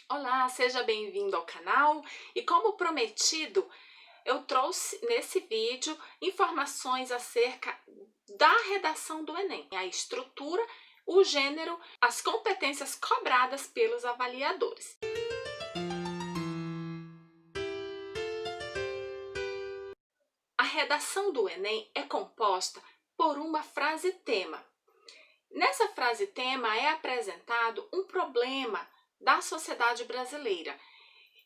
Olá, seja bem-vindo ao canal e como prometido, eu trouxe nesse vídeo informações acerca da redação do Enem, a estrutura, o gênero, as competências cobradas pelos avaliadores. A redação do Enem é composta por uma frase-tema. Nessa frase-tema é apresentado um problema da sociedade brasileira.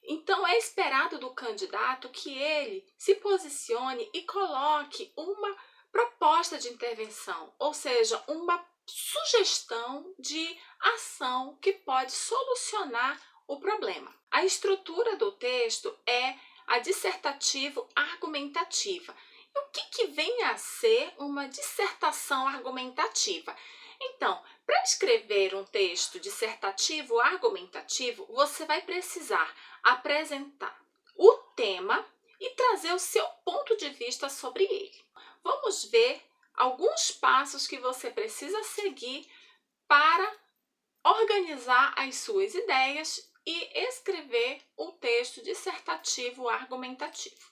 Então, é esperado do candidato que ele se posicione e coloque uma proposta de intervenção, ou seja, uma sugestão de ação que pode solucionar o problema. A estrutura do texto é a dissertativo-argumentativa. E o que vem a ser uma dissertação argumentativa? Então, para escrever um texto dissertativo argumentativo, você vai precisar apresentar o tema e trazer o seu ponto de vista sobre ele. Vamos ver alguns passos que você precisa seguir para organizar as suas ideias e escrever um texto dissertativo argumentativo.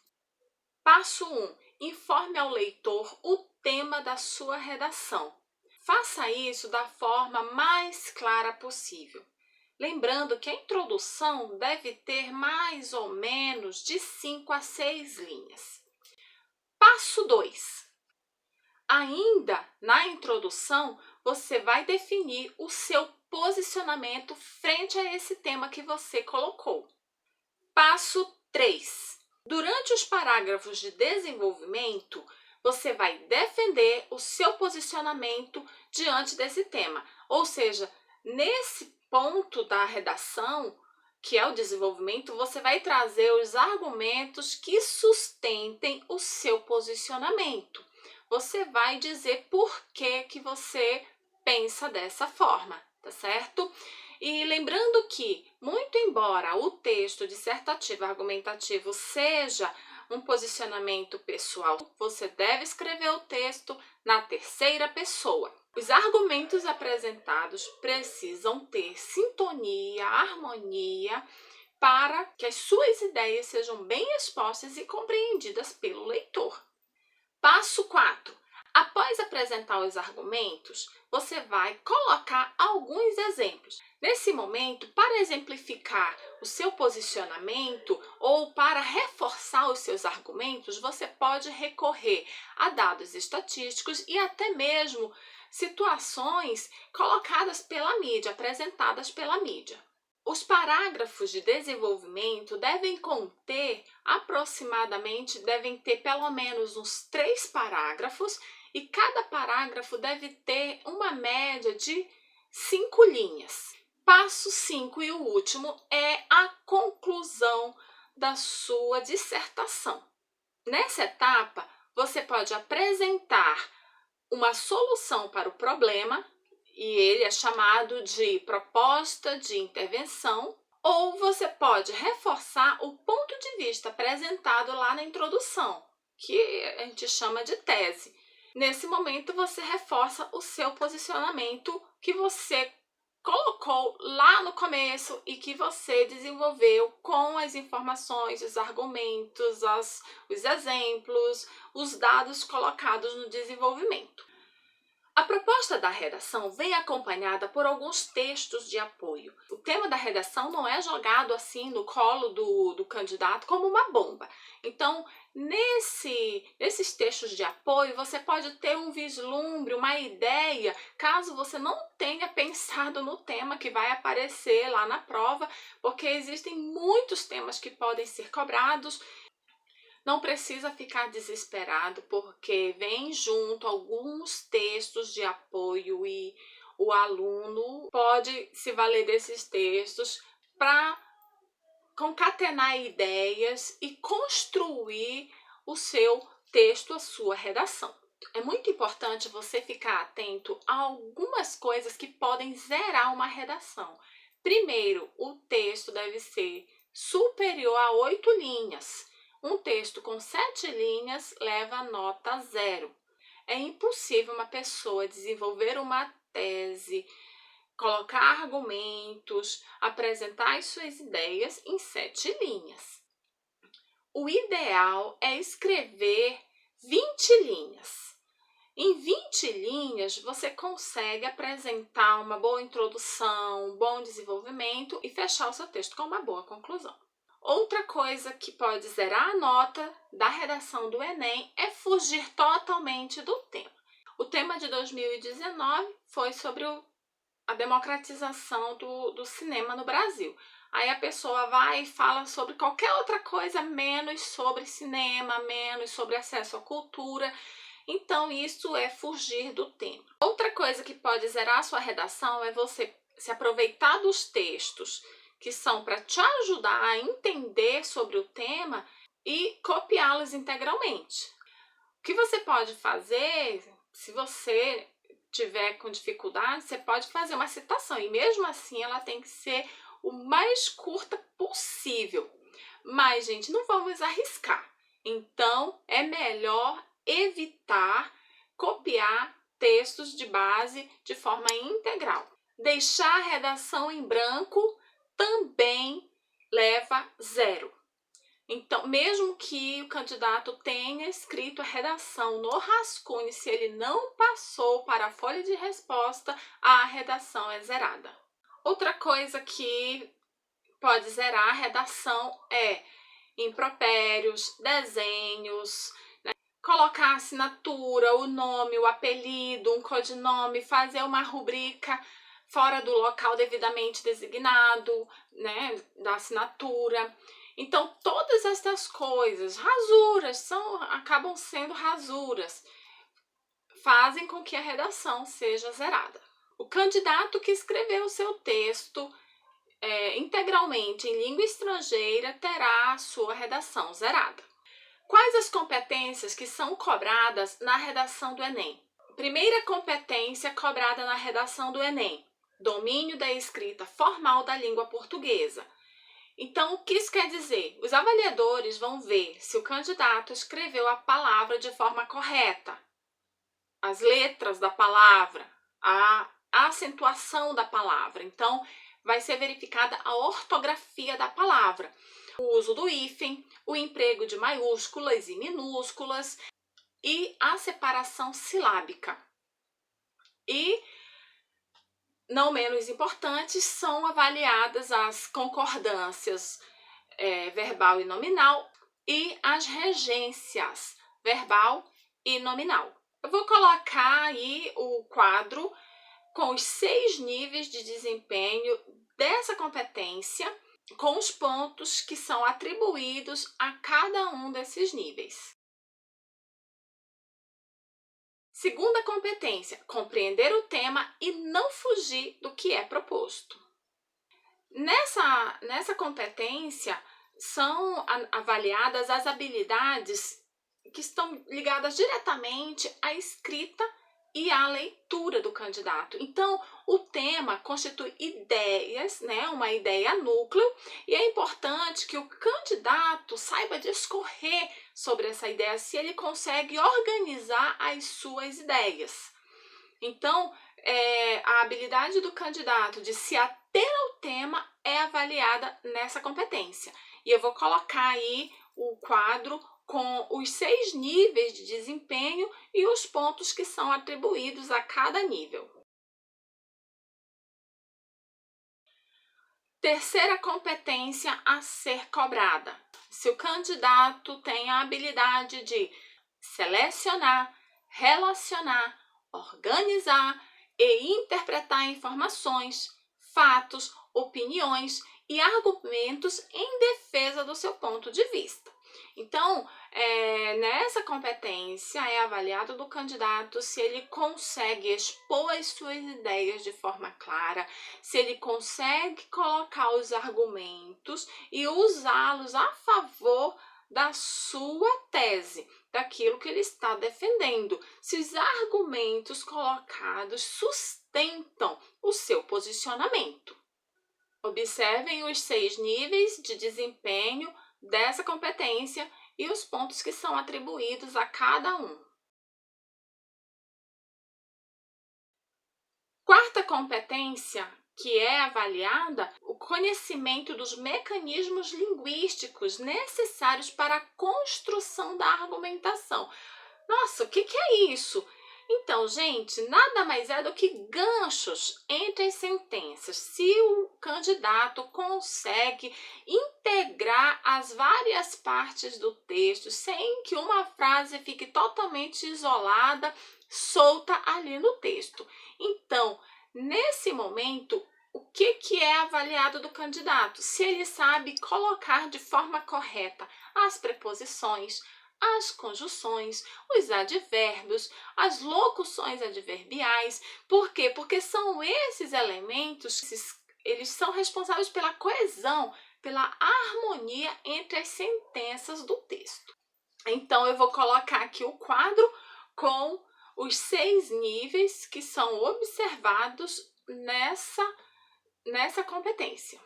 Passo 1. Informe ao leitor o tema da sua redação. Faça isso da forma mais clara possível. Lembrando que a introdução deve ter mais ou menos de 5 a 6 linhas. Passo 2. Ainda na introdução, você vai definir o seu posicionamento frente a esse tema que você colocou. Passo 3. Durante os parágrafos de desenvolvimento, você vai defender o seu posicionamento diante desse tema. Ou seja, nesse ponto da redação, que é o desenvolvimento, você vai trazer os argumentos que sustentem o seu posicionamento. Você vai dizer por que você pensa dessa forma, tá certo? E lembrando que, muito embora o texto dissertativo argumentativo seja um posicionamento pessoal, você deve escrever o texto na terceira pessoa. Os argumentos apresentados precisam ter sintonia, harmonia, para que as suas ideias sejam bem expostas e compreendidas pelo leitor. Passo 4. Após apresentar os argumentos, você vai colocar alguns exemplos. Nesse momento, para exemplificar o seu posicionamento ou para reforçar os seus argumentos, você pode recorrer a dados estatísticos e até mesmo situações colocadas pela mídia, apresentadas pela mídia. Os parágrafos de desenvolvimento devem ter pelo menos uns 3 parágrafos e cada parágrafo deve ter uma média de 5 linhas. Passo 5 e o último é a conclusão da sua dissertação. Nessa etapa, você pode apresentar uma solução para o problema, e ele é chamado de proposta de intervenção, ou você pode reforçar o ponto de vista apresentado lá na introdução, que a gente chama de tese. Nesse momento, você reforça o seu posicionamento que você colocou lá no começo e que você desenvolveu com as informações, os argumentos, os exemplos, os dados colocados no desenvolvimento. A proposta da redação vem acompanhada por alguns textos de apoio. O tema da redação não é jogado assim no colo do candidato como uma bomba. Então, nesses textos de apoio, você pode ter um vislumbre, uma ideia, caso você não tenha pensado no tema que vai aparecer lá na prova, porque existem muitos temas que podem ser cobrados. Não precisa ficar desesperado, porque vem junto alguns textos de apoio e o aluno pode se valer desses textos para concatenar ideias e construir o seu texto, a sua redação. É muito importante você ficar atento a algumas coisas que podem zerar uma redação. Primeiro, o texto deve ser superior a 8 linhas. Um texto com 7 linhas leva nota 0. É impossível uma pessoa desenvolver uma tese colocar argumentos, apresentar as suas ideias em 7 linhas. O ideal é escrever 20 linhas. Em 20 linhas, você consegue apresentar uma boa introdução, um bom desenvolvimento e fechar o seu texto com uma boa conclusão. Outra coisa que pode zerar a nota da redação do Enem é fugir totalmente do tema. O tema de 2019 foi sobre a democratização do cinema no Brasil. Aí a pessoa vai e fala sobre qualquer outra coisa, menos sobre cinema, menos sobre acesso à cultura. Então, isso é fugir do tema. Outra coisa que pode zerar a sua redação é você se aproveitar dos textos que são para te ajudar a entender sobre o tema e copiá-los integralmente. O que você pode fazer, se você tiver com dificuldade, você pode fazer uma citação e mesmo assim ela tem que ser o mais curta possível. Mas, gente, não vamos arriscar. Então, é melhor evitar copiar textos de base de forma integral. Deixar a redação em branco também leva 0. Então, mesmo que o candidato tenha escrito a redação no rascunho, se ele não passou para a folha de resposta, a redação é zerada. Outra coisa que pode zerar a redação é impropérios, desenhos, né? Colocar a assinatura, o nome, o apelido, um codinome, fazer uma rubrica fora do local devidamente designado, né, da assinatura. Então, todas essas coisas, rasuras, acabam sendo rasuras, fazem com que a redação seja zerada. O candidato que escreveu o seu texto integralmente em língua estrangeira terá a sua redação zerada. Quais as competências que são cobradas na redação do Enem? Primeira competência cobrada na redação do Enem: domínio da escrita formal da língua portuguesa. Então, o que isso quer dizer? Os avaliadores vão ver se o candidato escreveu a palavra de forma correta, as letras da palavra, a acentuação da palavra. Então, vai ser verificada a ortografia da palavra, o uso do hífen, o emprego de maiúsculas e minúsculas e a separação silábica. E, não menos importantes, são avaliadas as concordâncias verbal e nominal e as regências verbal e nominal. Eu vou colocar aí o quadro com os 6 níveis de desempenho dessa competência, com os pontos que são atribuídos a cada um desses níveis. Segunda competência: compreender o tema e não fugir do que é proposto. Nessa competência, são avaliadas as habilidades que estão ligadas diretamente à escrita e à leitura do candidato. Então, o tema constitui ideias, né, uma ideia núcleo, e é importante que o candidato saiba discorrer sobre essa ideia, se ele consegue organizar as suas ideias. Então, a habilidade do candidato de se ater ao tema é avaliada nessa competência. E eu vou colocar aí o quadro com os 6 níveis de desempenho e os pontos que são atribuídos a cada nível. Terceira competência a ser cobrada: se o candidato tem a habilidade de selecionar, relacionar, organizar e interpretar informações, fatos, opiniões e argumentos em defesa do seu ponto de vista. Então, nessa competência é avaliado do candidato se ele consegue expor as suas ideias de forma clara, se ele consegue colocar os argumentos e usá-los a favor da sua tese, daquilo que ele está defendendo, se os argumentos colocados sustentam o seu posicionamento. Observem os 6 níveis de desempenho dessa competência e os pontos que são atribuídos a cada um. Quarta competência que é avaliada, o conhecimento dos mecanismos linguísticos necessários para a construção da argumentação. Nossa, o que é isso? Então, gente, nada mais é do que ganchos entre as sentenças. Se o candidato consegue integrar as várias partes do texto sem que uma frase fique totalmente isolada, solta ali no texto. Então, nesse momento, o que é avaliado do candidato? Se ele sabe colocar de forma correta as preposições, as conjunções, os advérbios, as locuções adverbiais. Por quê? Porque são esses elementos, eles são responsáveis pela coesão, pela harmonia entre as sentenças do texto. Então, eu vou colocar aqui o quadro com os 6 níveis que são observados nessa competência.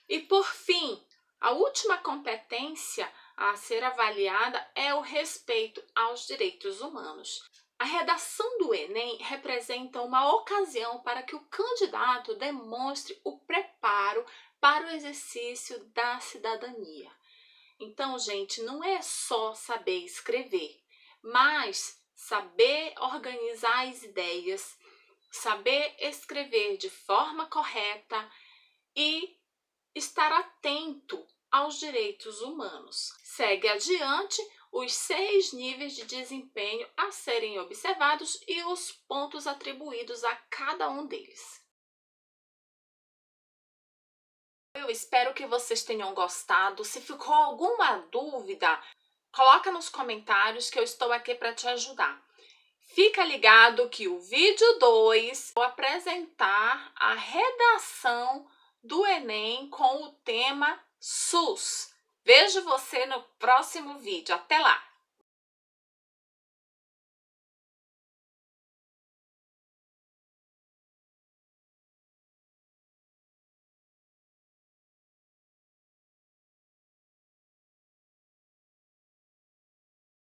E por fim, a última competência a ser avaliada é o respeito aos direitos humanos. A redação do Enem representa uma ocasião para que o candidato demonstre o preparo para o exercício da cidadania. Então, gente, não é só saber escrever, mas saber organizar as ideias, saber escrever de forma correta e estar atento aos direitos humanos. Segue adiante os 6 níveis de desempenho a serem observados e os pontos atribuídos a cada um deles. Eu espero que vocês tenham gostado. Se ficou alguma dúvida, coloca nos comentários que eu estou aqui para te ajudar. Fica ligado que o vídeo 2 vou apresentar a redação do Enem com o tema SUS. Vejo você no próximo vídeo. Até lá!